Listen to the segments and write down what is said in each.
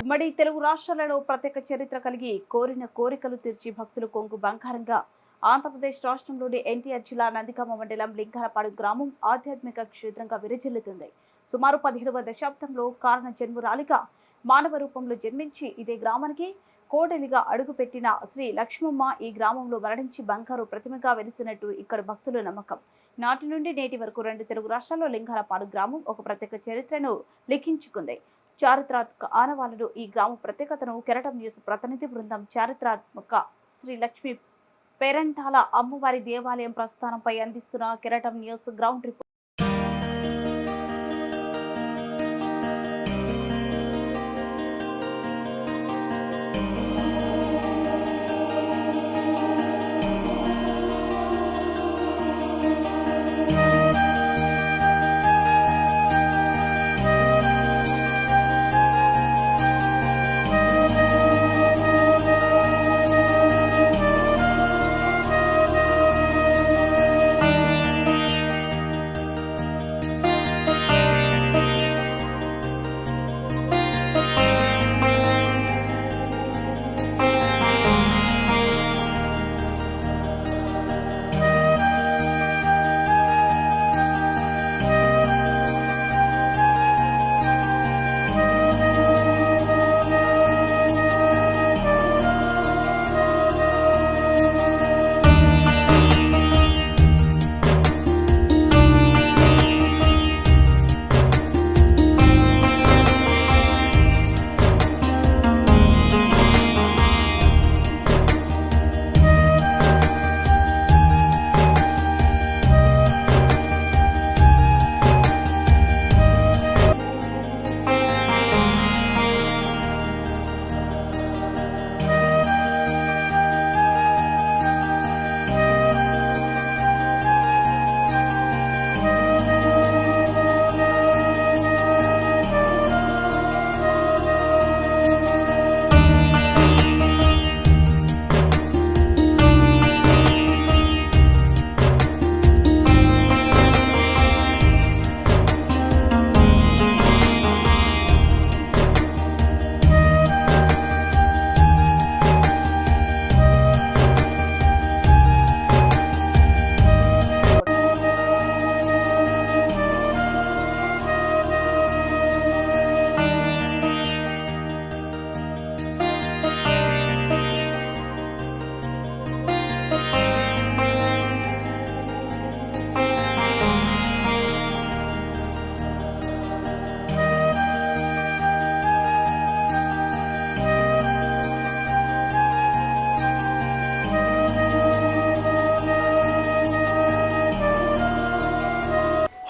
ఉమ్మడి తెలుగు రాష్ట్రాలలో ప్రత్యేక చరిత్ర కలిగి కోరిన కోరికలు తీర్చి భక్తులు కొంగు బంగారంగా ఆంధ్రప్రదేశ్ రాష్ట్రంలోని ఎన్టీఆర్ జిల్లా నందిగామ మండలం లింగాలపాడు గ్రామం ఆధ్యాత్మిక క్షేత్రంగా విరజిల్లుతుంది. సుమారు 17వ దశాబ్దంలో కారణ జన్మురాలిగా మానవ రూపంలో జన్మించి ఇదే గ్రామానికి కోడలిగా అడుగుపెట్టిన శ్రీ లక్ష్మమ్మ ఈ గ్రామంలో మరణించి బంగారు ప్రతిమగా వెలిసినట్టు ఇక్కడ భక్తుల నమ్మకం. నాటి నుండి నేటి వరకు 2 తెలుగు రాష్ట్రాల్లో లింగాలపాడు గ్రామం ఒక ప్రత్యేక చరిత్రను లిఖించుకుంది. చారిత్రాత్మక ఆనవాళ్లను ఈ గ్రామ ప్రత్యేకతను కెరటం న్యూస్ ప్రతినిధి బృందం చారిత్రాత్మక శ్రీ లక్ష్మీ పేరంటాల అమ్మవారి దేవాలయం ప్రస్థానంపై అందిస్తున్న కెరటం న్యూస్ గ్రౌండ్ రిపోర్ట్.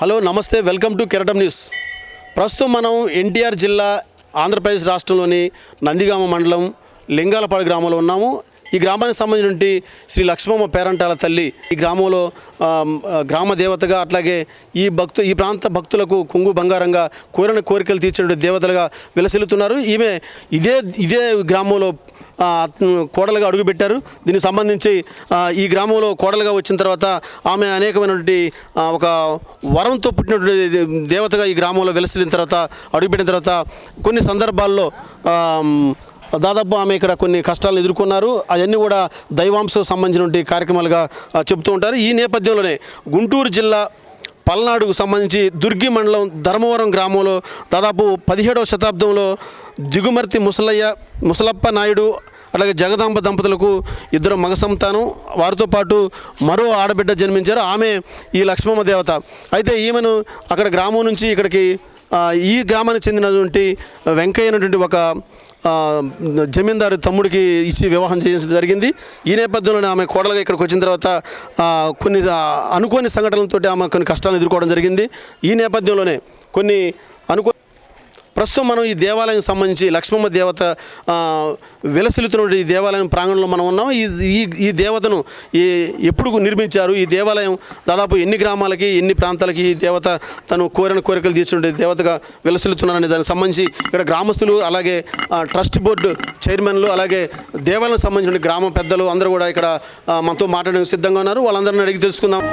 హలో నమస్తే, వెల్కమ్ టు కెరటం న్యూస్. ప్రస్తుతం మనం ఎన్టీఆర్ జిల్లా ఆంధ్రప్రదేశ్ రాష్ట్రంలోని నందిగామ మండలం లింగాలపాడు గ్రామంలో ఉన్నాము. ఈ గ్రామానికి సంబంధించిన శ్రీ లక్ష్మమ్మ పేరంటాల తల్లి ఈ గ్రామంలో గ్రామ దేవతగా, అట్లాగే ఈ ప్రాంత భక్తులకు కొంగు బంగారంగా కోరిన కోరికలు తీర్చే దేవతలుగా విలసిల్లుతున్నారు. ఈమె ఇదే గ్రామంలో కోడలుగా అడుగుపెట్టారు. దీనికి సంబంధించి ఈ గ్రామంలో కోడలుగా వచ్చిన తర్వాత ఆమె అనేకమైనటువంటి ఒక వరంతో పుట్టినటువంటి దేవతగా ఈ గ్రామంలో వెలసిల్లిన తర్వాత, అడుగుపెట్టిన తర్వాత కొన్ని సందర్భాల్లో దాదాపు ఆమె ఇక్కడ కొన్ని కష్టాలను ఎదుర్కొన్నారు. అవన్నీ కూడా దైవాంశకు సంబంధించినటువంటి కార్యక్రమాలుగా చెబుతూ ఉంటారు. ఈ నేపథ్యంలోనే గుంటూరు జిల్లా పల్నాడుకు సంబంధించి దుర్గి మండలం ధర్మవరం గ్రామంలో దాదాపు 17వ శతాబ్దంలో దిగుమర్తి ముసలప్ప నాయుడు అలాగే జగదాంబ దంపతులకు 2 మగ సంతానం, వారితో పాటు మరో ఆడబిడ్డ జన్మించారు. ఆమె ఈ లక్ష్మమ్మ దేవత. అయితే ఈమెను అక్కడ గ్రామం నుంచి ఇక్కడికి ఈ గ్రామానికి చెందినటువంటి వెంకయ్య అనేటువంటి ఒక జమీందారు తమ్ముడికి ఇచ్చి వివాహం చేయించడం జరిగింది. ఈ నేపథ్యంలోనే ఆమె కోడలుగా ఇక్కడికి వచ్చిన తర్వాత కొన్ని అనుకోని సంఘటనలతో ఆమె కొన్ని కష్టాలను ఎదుర్కోవడం జరిగింది. ఈ నేపథ్యంలోనే ప్రస్తుతం మనం ఈ దేవాలయం సంబంధించి లక్ష్మమ్మ దేవత విలసిల్లుతున్న ఈ దేవాలయం ప్రాంగణంలో మనం ఉన్నాం. ఈ దేవతను ఎప్పుడు నిర్మించారు, ఈ దేవాలయం దాదాపు ఎన్ని గ్రామాలకి ఎన్ని ప్రాంతాలకి ఈ దేవత తను కోరిన కోరికలు తీర్చుండే దేవతగా విలసిల్లుతున్నారనే దానికి సంబంధించి ఇక్కడ గ్రామస్తులు, అలాగే ట్రస్ట్ బోర్డు చైర్మన్లు, అలాగే దేవాలయం సంబంధించిన గ్రామ పెద్దలు అందరూ కూడా ఇక్కడ మనతో మాట్లాడడానికి సిద్ధంగా ఉన్నారు. వాళ్ళందరినీ అడిగి తెలుసుకుందాం.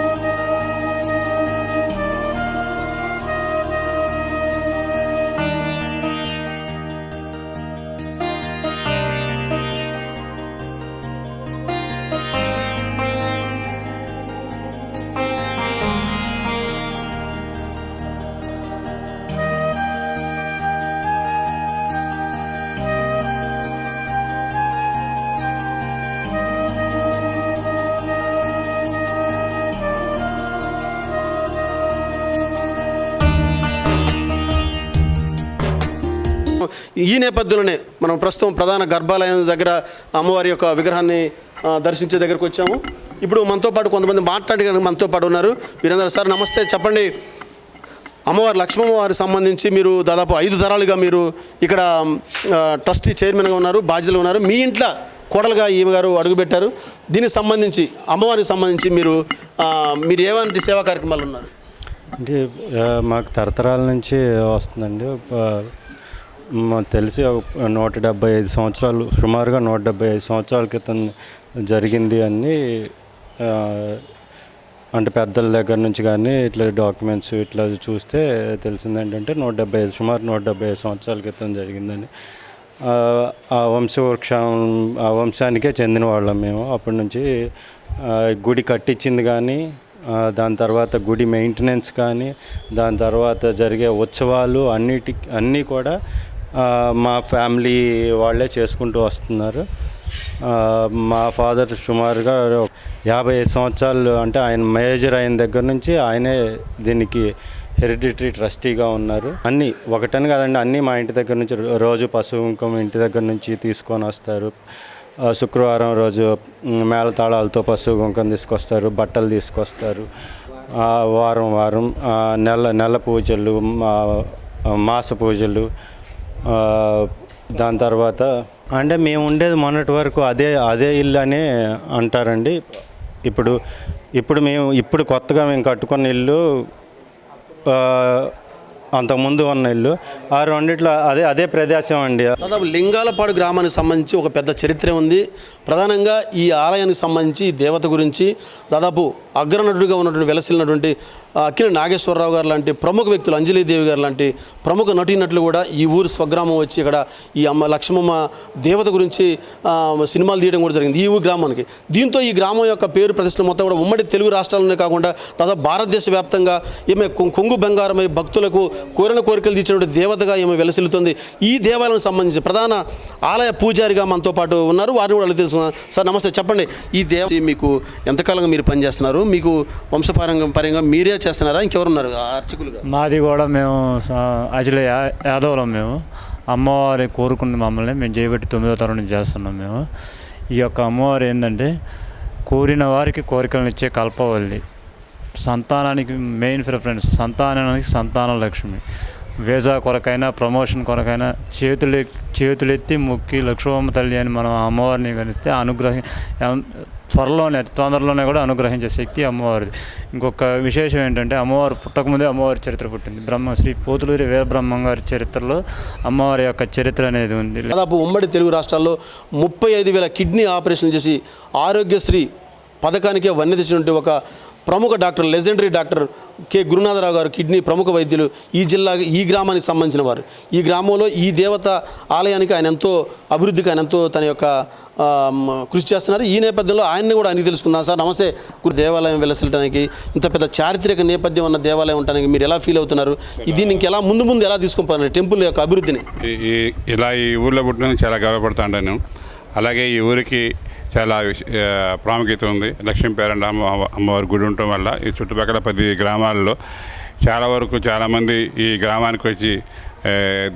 ఈ నేపథ్యంలోనే మనం ప్రస్తుతం ప్రధాన గర్భాలయం దగ్గర అమ్మవారి యొక్క విగ్రహాన్ని దర్శించే దగ్గరకు వచ్చాము. ఇప్పుడు మనతో పాటు కొంతమంది మాట్లాడడానికి మనతో పాటు ఉన్నారు. వీరందరూ సార్ నమస్తే, చెప్పండి. అమ్మవారి లక్ష్మమ్మ వారికి సంబంధించి మీరు దాదాపు 5 తరాలుగా మీరు ఇక్కడ ట్రస్టీ చైర్మన్గా ఉన్నారు, బాధ్యతలు ఉన్నారు. మీ ఇంట్లో కోడలుగా ఈమె గారు అడుగుపెట్టారు. దీనికి సంబంధించి అమ్మవారికి సంబంధించి మీరు ఏమంటే సేవా కార్యక్రమాలు ఉన్నారు? అంటే మాకు తరతరాల నుంచి వస్తుందండి. మాకు తెలిసి 175 సంవత్సరాలు, సుమారుగా 175 సంవత్సరాల క్రితం జరిగింది అని అంటే పెద్దల దగ్గర నుంచి కానీ ఇట్లా డాక్యుమెంట్స్ ఇట్లా చూస్తే తెలిసింది ఏంటంటే 175 సంవత్సరాల క్రితం జరిగిందని. ఆ వంశానికే చెందిన వాళ్ళం మేము. అప్పటి నుంచి గుడి కట్టించింది కానీ, దాని తర్వాత గుడి మెయింటెనెన్స్ కానీ, దాని తర్వాత జరిగే ఉత్సవాలు అన్నీ కూడా మా ఫ్యామిలీ వాళ్ళే చేసుకుంటూ వస్తున్నారు. మా ఫాదర్ సుమారుగా 55 సంవత్సరాలు, అంటే ఆయన మేజర్ అయిన దగ్గర నుంచి ఆయనే దీనికి హెరిడిటరీ ట్రస్టీగా ఉన్నారు. అన్నీ ఒకటని కాదండి, అన్నీ మా ఇంటి దగ్గర నుంచి రోజు పశువు కుంకుమ ఇంటి దగ్గర నుంచి తీసుకొని వస్తారు. శుక్రవారం రోజు మేళతాళాలతో పశువు కుంకుమ తీసుకొస్తారు, బట్టలు తీసుకొస్తారు. వారం నెల పూజలు, మాస పూజలు. దాని తర్వాత అంటే మేము ఉండేది మొన్నటి వరకు అదే ఇల్లు అనే అంటారండి. ఇప్పుడు కొత్తగా మేము కట్టుకున్న ఇల్లు, అంతకుముందు ఉన్న ఇల్లు, ఆ రెండిట్లో అదే ప్రదేశం అండి. దాదాపు లింగాలపాడు గ్రామానికి సంబంధించి ఒక పెద్ద చరిత్ర ఉంది. ప్రధానంగా ఈ ఆలయానికి సంబంధించి దేవత గురించి దాదాపు అగ్రనటుడిగా ఉన్నటువంటి వెలసిల్లినటువంటి అక్కినేని నాగేశ్వరరావు గారు లాంటి ప్రముఖ వ్యక్తులు, అంజలీదేవి గారు లాంటి ప్రముఖ నటీనటులు కూడా ఈ ఊరు స్వగ్రామం వచ్చి ఇక్కడ ఈ లక్ష్మమ్మ దేవత గురించి సినిమాలు తీయడం కూడా జరిగింది ఈ ఊరు గ్రామానికి. దీంతో ఈ గ్రామం యొక్క పేరు ప్రతిష్టలు మొత్తం కూడా ఉమ్మడి తెలుగు రాష్ట్రాల్లోనే కాకుండా దాదాపు భారతదేశ వ్యాప్తంగా ఈమె కొంగు బంగారమై భక్తులకు కోరిన కోరికలు తీర్చినటువంటి దేవతగా ఈమె వెలసిల్లుతుంది. ఈ దేవాలయానికి సంబంధించి ప్రధాన ఆలయ పూజారిగా మనతో పాటు ఉన్నారు, వారిని కూడా తెలుసుకున్నారు. సార్ నమస్తే, చెప్పండి. ఈ దేవత మీకు ఎంతకాలంగా మీరు పనిచేస్తున్నారు? మీకు వంశపారంపర్యంగా మీరే చేస్తున్నారా, ఇంకెవరున్నారు అర్చకులుగా? మాది కూడా మేము యాక్చువల్లీ యాదవులం. మేము అమ్మవారి కోరుకున్న మమ్మల్ని మేము చేయబట్టి 9వ తరం నుంచి చేస్తున్నాం. మేము ఈ యొక్క అమ్మవారు ఏంటంటే కోరిన వారికి కోరికలను ఇచ్చే కల్పవల్లి, సంతానానికి మెయిన్ ప్రిఫరెన్స్, సంతానానికి సంతాన లక్ష్మి. వీసా కొరకైనా ప్రమోషన్ కొరకైనా చేతులెత్తి మొక్కి లక్ష్మమ్మ తల్లి అని మనం అమ్మవారిని కనిస్తే త్వరలోనే తొందరలోనే కూడా అనుగ్రహించే శక్తి అమ్మవారిది. ఇంకొక విశేషం ఏంటంటే అమ్మవారు పుట్టకముందే అమ్మవారి చరిత్ర పుట్టింది. శ్రీ పోతులూరి వీరబ్రహ్మం గారి చరిత్రలో అమ్మవారి యొక్క చరిత్ర అనేది ఉంది. దాదాపు ఉమ్మడి తెలుగు రాష్ట్రాల్లో 35,000 కిడ్నీ ఆపరేషన్ చేసి ఆరోగ్యశ్రీ పథకానికే వన్నె తెచ్చినటువంటి ఒక ప్రముఖ doctor, legendary doctor K Gurunatha Rao గారు కిడ్నీ ప్రముఖ వైద్యులు, ఈ గ్రామానికి సంబంధించిన వారు. ఈ గ్రామంలో ఈ దేవత ఆలయానికి ఆయన ఎంతో అభివృద్ధికి ఆయన ఎంతో తన యొక్క కృషి చేస్తున్నారు. ఈ నేపథ్యంలో ఆయన్ని కూడా ఆయనకి తెలుసుకుందాం. సార్ నమస్తే. దేవాలయం వెలసలటానికి, ఇంత పెద్ద చారిత్రక నేపథ్యం ఉన్న దేవాలయం ఉండడానికి మీరు ఎలా ఫీల్ అవుతున్నారు? దీన్ని ఇంకెలా ముందు ఎలా తీసుకుంటున్నారు టెంపుల్ యొక్క అభివృద్ధిని? ఇలా ఈ ఊళ్ళో పుట్టినందుకు చాలా గర్వపడుతుంటాను. అలాగే ఈ ఊరికి చాలా ప్రాముఖ్యత ఉంది. లక్ష్మీ పేరంట అమ్మవారి గుడి ఉండటం వల్ల ఈ చుట్టుపక్కల 10 గ్రామాల్లో చాలామంది ఈ గ్రామానికి వచ్చి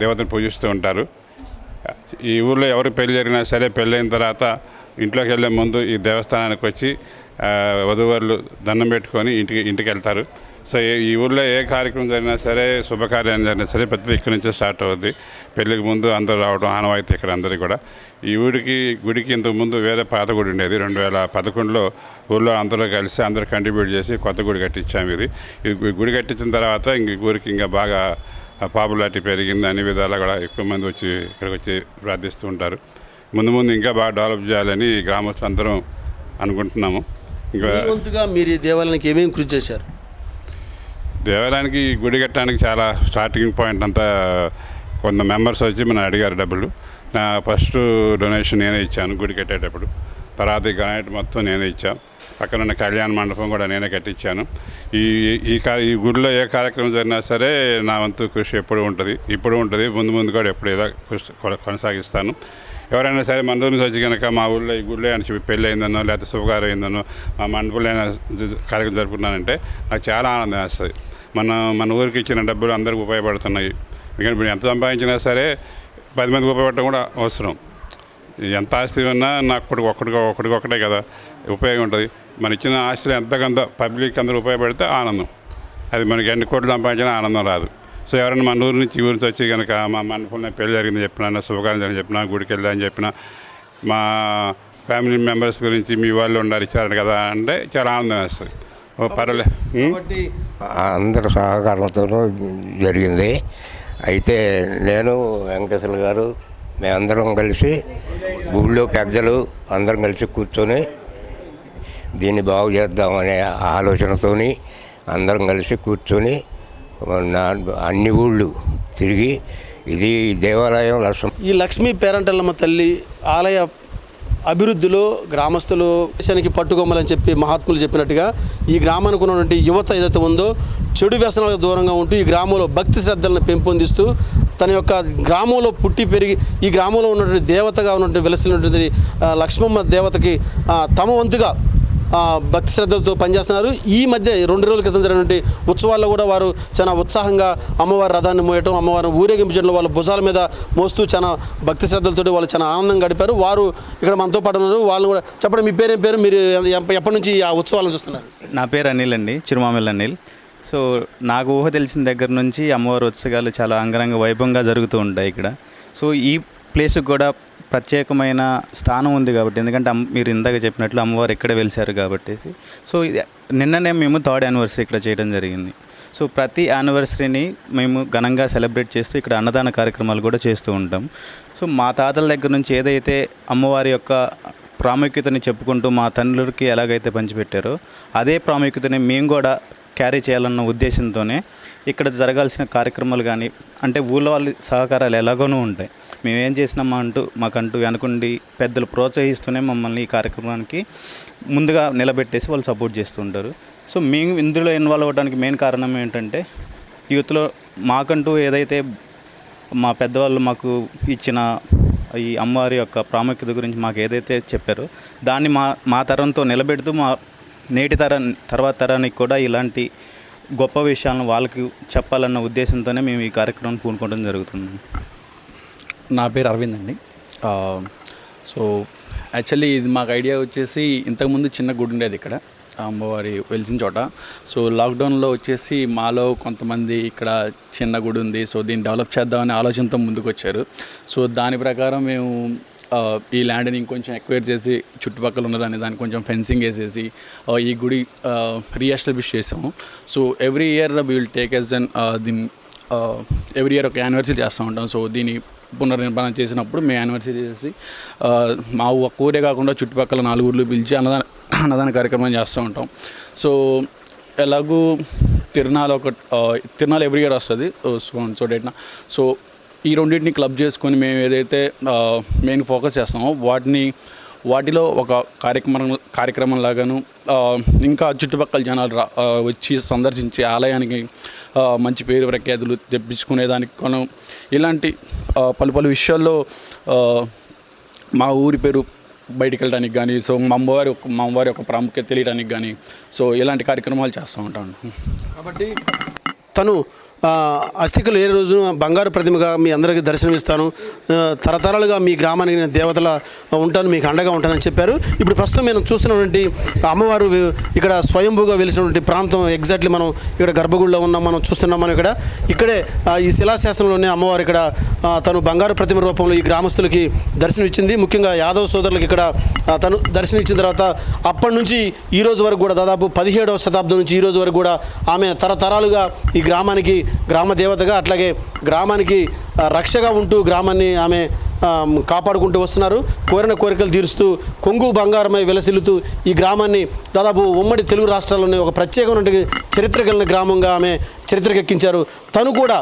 దేవతను పూజిస్తూ ఉంటారు. ఈ ఊళ్ళో ఎవరు పెళ్లి జరిగినా సరే పెళ్ళైన తర్వాత ఇంట్లోకి వెళ్ళే ముందు ఈ దేవస్థానానికి వచ్చి వధూవరులు దండం పెట్టుకొని ఇంటికి వెళ్తారు. సో ఈ ఊళ్ళో ఏ కార్యక్రమం జరిగినా సరే, శుభకార్యం జరిగినా సరే పెద్దలు ఇక్కడి నుంచే స్టార్ట్ అవుద్ది. పెళ్ళికి ముందు అందరూ రావడం ఆనవాయితీ ఇక్కడ అందరికీ కూడా. ఈ గుడికి ఇంతకుముందు వేరే పాత గుడి ఉండేది. 2011లో ఊళ్ళో అందరూ కలిసి అందరూ కంట్రిబ్యూట్ చేసి కొత్త గుడి కట్టించాము. ఇది గుడి కట్టించిన తర్వాత ఊరికి ఇంకా బాగా పాపులారిటీ పెరిగింది. అన్ని విధాలా కూడా ఎక్కువ మంది వచ్చి ఇక్కడికి వచ్చి ప్రార్థిస్తూ ఉంటారు. ముందు ఇంకా బాగా డెవలప్ చేయాలని గ్రామస్తులు అందరం అనుకుంటున్నాము. ఇంకా మీరు ఈ దేవాలయానికి ఏమేమి కృషి చేశారు? దేవాలయానికి గుడి కట్టడానికి చాలా స్టార్టింగ్ పాయింట్ అంతా కొంత మెంబర్స్ వచ్చి మనం అడిగారు డబ్బులు. నా ఫస్ట్ డొనేషన్ నేనే ఇచ్చాను గుడి కట్టేటప్పుడు. తర్వాత ఈ గ్రానైట్ మొత్తం నేనే ఇచ్చాను. పక్కన ఉన్న కళ్యాణ మండపం కూడా నేనే కట్టించాను. ఈ గుడిలో ఏ కార్యక్రమం జరిగినా సరే నా వంతు కృషి ఎప్పుడు ఉంటుంది, ఇప్పుడు ఉంటుంది, ముందు కూడా ఎప్పుడు ఇలా కృషి కొనసాగిస్తాను. ఎవరైనా సరే మన ఊరి నుంచి వచ్చి కనుక మా ఊళ్ళో ఈ గుడిలో అని చెప్పి పెళ్ళి అయిందనో లేకపోతే శుభకార్యం అయిందనో మా మండపంలో కార్యక్రమం జరుపుకున్నానంటే నాకు చాలా ఆనందం వేస్తుంది. మన ఊరికి ఇచ్చిన డబ్బులు అందరికీ ఉపయోగపడుతున్నాయి. ఎందుకంటే ఎంత సంపాదించినా సరే 10 మందికి ఉపయోగపడటం కూడా అవసరం. ఎంత ఆస్తి ఉన్నా నాకు ఒకటికొకటే కదా ఉపయోగం ఉంటుంది. మన ఇచ్చిన ఆస్తులు ఎంతకంత పబ్లిక్ అందరూ ఉపయోగపడితే ఆనందం. అది మనకి ఎన్ని కోట్లు సంపాదించినా ఆనందం రాదు. సో ఎవరైనా మన ఊరి నుంచి ఊరి నుంచి వచ్చి కనుక మా మనకున్న పెళ్లి జరిగిందని చెప్పినా, శుభకార్యం జరిగిందని చెప్పినా, గుడికి వెళ్ళాలని చెప్పినా, మా ఫ్యామిలీ మెంబర్స్ గురించి మీ వాళ్ళు ఉండాలి ఇచ్చారు కదా అంటే చాలా ఆనందం వేస్తుంది. పర్వాలేదు. అందరి సహకారంతో జరిగింది. అయితే నేను వెంకటేశ్వర గారు మేమందరం కలిసి ఊళ్ళో పెద్దలు అందరం కలిసి కూర్చొని దీన్ని బాగు చేద్దామనే ఆలోచనతోని అందరం కలిసి కూర్చొని అన్ని ఊళ్ళు తిరిగి ఇది దేవాలయం ఈ లక్ష్మీ పేరంటల్లమ్మ తల్లి ఆలయ అభివృద్ధిలో గ్రామస్తులు దేశానికి పట్టుకొమ్మలని చెప్పి మహాత్ములు చెప్పినట్టుగా ఈ గ్రామానికి ఉన్నటువంటి యువత ఏదైతే ఉందో చెడు వ్యసనాలకు దూరంగా ఉంటూ ఈ గ్రామంలో భక్తి శ్రద్ధలను పెంపొందిస్తూ తన యొక్క గ్రామంలో పుట్టి పెరిగి ఈ గ్రామంలో ఉన్నటువంటి దేవతగా ఉన్నటువంటి వెలసినటువంటి లక్ష్మమ్మ దేవతకి తమ వంతుగా భక్తి శ్రద్ధలతో పనిచేస్తున్నారు. ఈ మధ్య 2 రోజుల క్రితం జరిగినటువంటి ఉత్సవాల్లో కూడా వారు చాలా ఉత్సాహంగా అమ్మవారి రథాన్ని మోయటం, అమ్మవారిని ఊరేగించడంలో వాళ్ళ భుజాల మీద మోస్తూ చాలా భక్తి శ్రద్ధలతో వాళ్ళు చాలా ఆనందంగా గడిపారు. వారు ఇక్కడ మనతో పాటు ఉన్నారు. వాళ్ళని కూడా చెప్పండి, మీ పేరు ఏం పేరు, మీరు ఎప్పటి నుంచి ఆ ఉత్సవాలను చూస్తున్నారు? నా పేరు అనిల్ అండి, చిరుమామిల్ అనిల్. సో నాకు ఊహ తెలిసిన దగ్గర నుంచి అమ్మవారి ఉత్సవాలు చాలా అంగరంగ వైభవంగా జరుగుతూ ఉంటాయి ఇక్కడ. సో ఈ ప్లేస్కి కూడా ప్రత్యేకమైన స్థానం ఉంది కాబట్టి, ఎందుకంటే మీరు ఇందాక చెప్పినట్లు అమ్మవారు ఇక్కడే వెలిసారు కాబట్టి. సో నిన్ననే మేము 3rd యానివర్సరీ ఇక్కడ చేయడం జరిగింది. సో ప్రతి యానివర్సరీని మేము ఘనంగా సెలబ్రేట్ చేస్తూ ఇక్కడ అన్నదాన కార్యక్రమాలు కూడా చేస్తూ ఉంటాం. సో మా తాతల దగ్గర నుంచి ఏదైతే అమ్మవారి యొక్క ప్రాముఖ్యతని చెప్పుకుంటూ మా తండ్రులకి ఎలాగైతే పంచిపెట్టారో అదే ప్రాముఖ్యతని మేము కూడా క్యారీ చేయాలన్న ఉద్దేశంతోనే ఇక్కడ జరగాల్సిన కార్యక్రమాలు కానీ, అంటే ఊళ్ళో వాళ్ళ సహకారాలు ఎలాగోనూ ఉంటాయి. మేమేం చేసినామా మాకంటూ అనుకుండి పెద్దలు ప్రోత్సహిస్తూనే మమ్మల్ని ఈ కార్యక్రమానికి ముందుగా నిలబెట్టేసి వాళ్ళు సపోర్ట్ చేస్తుంటారు. సో మేము ఇందులో ఇన్వాల్వ్ అవ్వడానికి మెయిన్ కారణం ఏంటంటే యూత్లో మాకంటూ ఏదైతే మా పెద్దవాళ్ళు మాకు ఇచ్చిన ఈ అమ్మవారి యొక్క ప్రాముఖ్యత గురించి మాకు ఏదైతే చెప్పారో దాన్ని మా తరంతో నిలబెడుతూ మా నేటి తర్వాత తరానికి కూడా ఇలాంటి గొప్ప విషయాలను వాళ్ళకి చెప్పాలన్న ఉద్దేశంతోనే మేము ఈ కార్యక్రమం పూనుకోవడం జరుగుతుంది. నా పేరు అరవింద్ అండి. సో యాక్చువల్లీ ఇది మాకు ఐడియా వచ్చేసి ఇంతకుముందు చిన్న గుడి ఉండేది ఇక్కడ అమ్మవారి వెలిసిన చోట. సో లాక్డౌన్లో వచ్చేసి మాలో కొంతమంది ఇక్కడ చిన్న గుడి ఉంది, సో దీన్ని డెవలప్ చేద్దామనే ఆలోచనతో ముందుకు వచ్చారు. సో దాని ప్రకారం మేము ఈ ల్యాండ్ని ఇంకొంచెం ఎక్వైర్ చేసి చుట్టుపక్కల ఉన్నదాన్ని కొంచెం ఫెన్సింగ్ వేసేసి ఈ గుడి రీఎస్టాబ్లిష్ చేసాము. So every year we will take as then దీన్ని ఎవ్రీ ఇయర్ ఒక యానివర్సరీ చేస్తూ ఉంటాం. సో దీన్ని పునర్నిర్మాణం చేసినప్పుడు మేము యానివర్సరీ చేసి మా ఊరే కాకుండా చుట్టుపక్కల 4 ఊర్లు పిలిచి అన్నదాన కార్యక్రమం చేస్తూ ఉంటాం. సో ఎలాగూ తిరునాళ్ళు ఎవ్రీ ఇయర్ వస్తుంది. సో డేట్న సో ఈ రెండింటిని క్లబ్ చేసుకొని మేము ఏదైతే మెయిన్ ఫోకస్ చేస్తామో వాటిలో ఒక కార్యక్రమం లాగాను ఇంకా చుట్టుపక్కల జనాలు వచ్చి సందర్శించి ఆలయానికి మంచి పేరు ప్రఖ్యాతులు తెప్పించుకునేదానికి కొనం ఇలాంటి పలు విషయాల్లో మా ఊరి పేరు బయటికి వెళ్ళడానికి కానీ, సో మా అమ్మవారి యొక్క ప్రాముఖ్యత తెలియడానికి కానీ, సో ఇలాంటి కార్యక్రమాలు చేస్తూ ఉంటాను. కాబట్టి తను అస్థికలు ఏ రోజున బంగారు ప్రతిమగా మీ అందరికీ దర్శనమిస్తాను, తరతరాలుగా మీ గ్రామానికి నేను దేవతల ఉంటాను, మీకు అండగా ఉంటానని చెప్పారు. ఇప్పుడు ప్రస్తుతం మేము చూస్తున్నటువంటి అమ్మవారు ఇక్కడ స్వయంభూగా వెలిసినటువంటి ప్రాంతం ఎగ్జాక్ట్లీ మనం ఇక్కడ గర్భగుడిలో ఉన్నాం, మనం చూస్తున్నాం. మనం ఇక్కడే ఈ శిలాశాసనంలోనే అమ్మవారు ఇక్కడ తను బంగారు ప్రతిమ రూపంలో ఈ గ్రామస్తులకి దర్శనం ఇచ్చింది. ముఖ్యంగా యాదవ సోదరులకు ఇక్కడ తను దర్శనం ఇచ్చిన తర్వాత అప్పటి నుంచి ఈ రోజు వరకు కూడా దాదాపు 17వ శతాబ్దం నుంచి ఈ రోజు వరకు కూడా ఆమె తరతరాలుగా ఈ గ్రామానికి గ్రామ దేవతగా అట్లాగే గ్రామానికి రక్షగా ఉంటూ గ్రామాన్ని ఆమె కాపాడుకుంటూ వస్తున్నారు. కోరిన కోరికలు తీరుస్తూ కొంగు బంగారమై వెలసిల్లుతూ ఈ గ్రామాన్ని దాదాపు ఉమ్మడి తెలుగు రాష్ట్రాల్లోనే ఒక ప్రత్యేకమైన చరిత్ర కలిగిన గ్రామంగా ఆమె చరిత్రకెక్కించారు. తను కూడా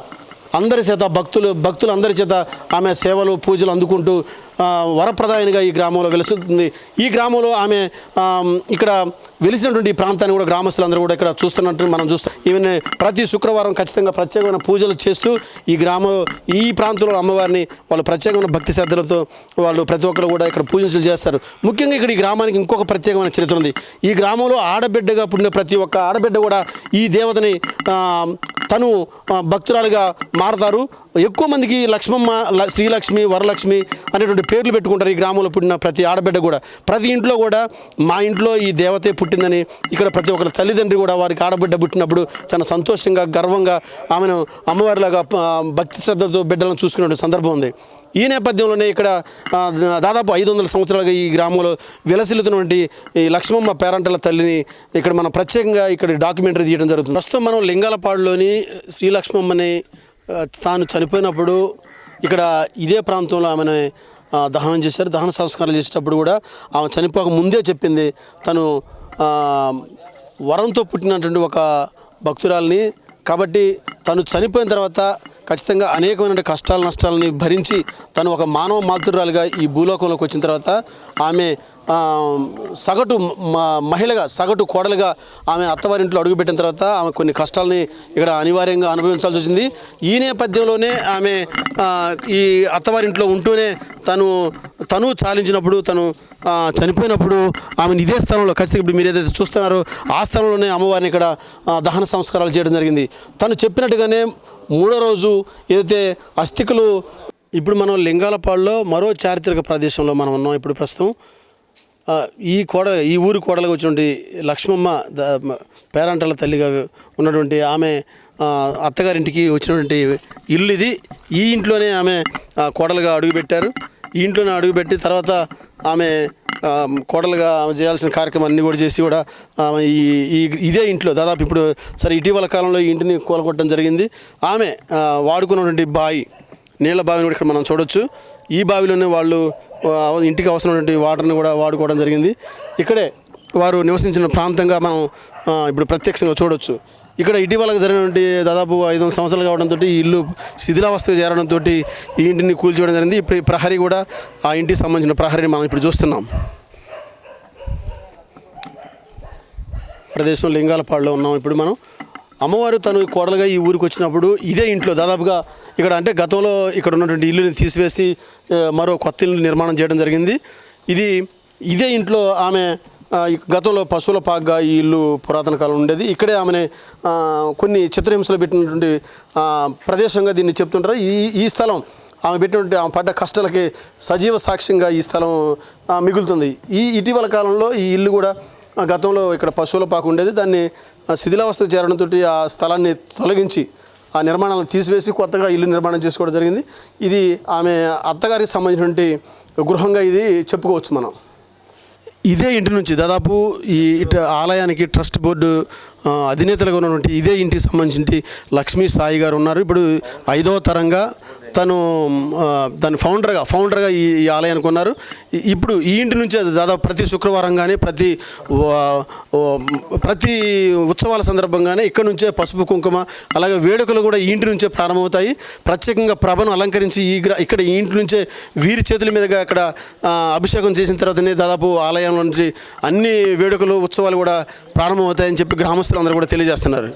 అందరి చేత భక్తులు అందరి చేత ఆమె సేవలు పూజలు అందుకుంటూ వరప్రదాయనిగా ఈ గ్రామంలో వెలుస్తుంది. ఈ గ్రామంలో ఆమె ఇక్కడ వెలిసినటువంటి ఈ ప్రాంతాన్ని కూడా గ్రామస్తులందరూ కూడా ఇక్కడ చూస్తున్నట్టు మనం చూస్తాం. ఈవెన్ ప్రతి శుక్రవారం ఖచ్చితంగా ప్రత్యేకమైన పూజలు చేస్తూ ఈ ప్రాంతంలో అమ్మవారిని వాళ్ళు ప్రత్యేకమైన భక్తి శ్రద్ధలతో వాళ్ళు ప్రతి ఒక్కరు కూడా ఇక్కడ పూజలు చేస్తారు. ముఖ్యంగా ఇక్కడ ఈ గ్రామానికి ఇంకొక ప్రత్యేకమైన చరిత్ర ఉంది. ఈ గ్రామంలో ఆడబిడ్డగా పుట్టిన ప్రతి ఒక్క ఆడబిడ్డ కూడా ఈ దేవతని తను భక్తురాలుగా మారతారు. ఎక్కువ మందికి లక్ష్మమ్మ, శ్రీలక్ష్మి, వరలక్ష్మి అనేటువంటి పేర్లు పెట్టుకుంటారు. ఈ గ్రామంలో పుట్టిన ప్రతి ఆడబిడ్డ కూడా, ప్రతి ఇంట్లో కూడా మా ఇంట్లో ఈ దేవతే పుట్టిందని ఇక్కడ ప్రతి ఒక్కరి తల్లిదండ్రి కూడా వారికి ఆడబిడ్డ పుట్టినప్పుడు చాలా సంతోషంగా, గర్వంగా ఆమెను అమ్మవారిలాగా భక్తి శ్రద్ధతో బిడ్డలను చూసుకునే సందర్భం ఉంది. ఈ నేపథ్యంలోనే ఇక్కడ దాదాపు 500 సంవత్సరాలుగా ఈ గ్రామంలో విలసిల్లుతున్నటువంటి ఈ లక్ష్మమ్మ పేరంటల తల్లిని ఇక్కడ మనం ప్రత్యేకంగా ఇక్కడ డాక్యుమెంటరీ తీయడం జరుగుతుంది. ప్రస్తుతం మనం లింగాలపాడులోని శ్రీలక్ష్మమ్మని తాను చనిపోయినప్పుడు ఇక్కడ ఇదే ప్రాంతంలో ఆమెను దహనం చేశారు. దహన సంస్కారాలు చేసేటప్పుడు కూడా ఆమె చనిపోక ముందే చెప్పింది తను వరంతో పుట్టినటువంటి ఒక భక్తురాలని, కాబట్టి తను చనిపోయిన తర్వాత ఖచ్చితంగా అనేకమైన కష్టాలు నష్టాలని భరించి తను ఒక మానవ మాతృరాలుగా ఈ భూలోకంలోకి వచ్చిన తర్వాత ఆమె సగటు మహిళగా, సగటు కోడలుగా ఆమె అత్తవారింట్లో అడుగుపెట్టిన తర్వాత ఆమె కొన్ని కష్టాలని ఇక్కడ అనివార్యంగా అనుభవించాల్సి వచ్చింది. ఈ నేపథ్యంలోనే ఆమె ఈ అత్తవారింట్లో ఉంటూనే తను చాలించినప్పుడు, తను చనిపోయినప్పుడు ఆమెను ఇదే స్థలంలో, ఖచ్చితంగా ఇప్పుడు మీరు ఏదైతే చూస్తున్నారో ఆ స్థలంలోనే అమ్మవారిని ఇక్కడ దహన సంస్కారాలు చేయడం జరిగింది. తను చెప్పినట్టుగానే 3వ రోజు ఏదైతే అస్థికలు, ఇప్పుడు మనం లింగాలపాడులో మరో చారిత్రక ప్రదేశంలో మనం ఉన్నాం. ఇప్పుడు ప్రస్తుతం ఈ ఊరి కోడలుగా వచ్చినటువంటి లక్ష్మమ్మ పేరంటల తల్లిగా ఉన్నటువంటి ఆమె అత్తగారింటికి వచ్చినటువంటి ఇల్లు ఇది. ఈ ఇంట్లోనే ఆమె కోడలుగా అడుగుపెట్టారు. ఈ ఇంట్లోనే అడుగుపెట్టి తర్వాత ఆమె కోడలుగా చేయాల్సిన కార్యక్రమాన్ని కూడా చేసి కూడా ఇదే ఇంట్లో దాదాపు ఇప్పుడు ఇటీవల కాలంలో ఈ ఇంటిని కూలగొట్టడం జరిగింది. ఆమె వాడుకున్నటువంటి బావి, నీళ్ళ బావిని కూడా ఇక్కడ మనం చూడొచ్చు. ఈ బావిలోనే వాళ్ళు ఇంటికి అవసరమైనటువంటి వాటర్ని కూడా వాడుకోవడం జరిగింది. ఇక్కడే వారు నివసించిన ప్రాంతంగా మనం ఇప్పుడు ప్రత్యక్షంగా చూడొచ్చు. ఇక్కడ ఇటీవల జరిగినటువంటి దాదాపు 500 సంవత్సరాలు కావడంతో ఈ ఇల్లు శిథిలావస్థకు చేరడంతో ఈ ఇంటిని కూల్చేయడం జరిగింది. ఇప్పుడు ఈ ప్రహరీ కూడా ఆ ఇంటికి సంబంధించిన ప్రహరీని మనం ఇప్పుడు చూస్తున్నాం. ప్రదేశం లింగాలపాడులో ఉన్నాం. ఇప్పుడు మనం అమ్మవారు తను కోడలుగా ఈ ఊరికి వచ్చినప్పుడు ఇదే ఇంట్లో దాదాపుగా ఇక్కడ, అంటే గతంలో ఇక్కడ ఉన్నటువంటి ఇల్లుని తీసివేసి మరో కొత్త ఇల్లు నిర్మాణం చేయడం జరిగింది. ఇదే ఇంట్లో ఆమె గతంలో పశువుల పాకగా ఈ ఇల్లు పురాతన కాలం ఉండేది. ఇక్కడే ఆమెని కొన్ని చిత్రహింసలు పెట్టినటువంటి ప్రదేశంగా దీన్ని చెప్తుంటారు. ఈ స్థలం ఆమె పెట్టినటువంటి ఆమె పడ్డ కష్టాలకి సజీవ సాక్ష్యంగా ఈ స్థలం మిగులుతుంది. ఇటీవల కాలంలో ఈ ఇల్లు కూడా గతంలో ఇక్కడ పశువుల పాక ఉండేది. దాన్ని శిథిలావస్థకు చేరడంతో ఆ స్థలాన్ని తొలగించి ఆ నిర్మాణాలను తీసివేసి కొత్తగా ఇల్లు నిర్మాణం చేసుకోవడం జరిగింది. ఇది ఆమె అత్తగారికి సంబంధించినటువంటి గృహంగా ఇది చెప్పుకోవచ్చు మనం. ఇదే ఇంటి నుంచి దాదాపు ఈ ఆలయానికి ట్రస్ట్ బోర్డు అధినేతలుగా ఉన్నటువంటి ఇదే ఇంటికి సంబంధించి లక్ష్మీ సాయి గారు ఉన్నారు. ఇప్పుడు 5వ తరంగా తను దాని ఫౌండర్గా ఈ ఆలయానికి ఉన్నారు. ఇప్పుడు ఈ ఇంటి నుంచే దాదాపు ప్రతి శుక్రవారం కానీ ప్రతి ఉత్సవాల సందర్భంగానే ఇక్కడ నుంచే పసుపు కుంకుమ అలాగే వేడుకలు కూడా ఈ ఇంటి నుంచే ప్రారంభమవుతాయి. ప్రత్యేకంగా ప్రభను అలంకరించి ఇక్కడ ఈ ఇంటి నుంచే వీరి చేతుల మీదుగా ఇక్కడ అభిషేకం చేసిన తర్వాతనే దాదాపు ఆలయంలో నుంచి అన్ని వేడుకలు ఉత్సవాలు కూడా ప్రారంభమవుతాయని చెప్పి గ్రామస్తులందరూ కూడా తెలియజేస్తున్నారు.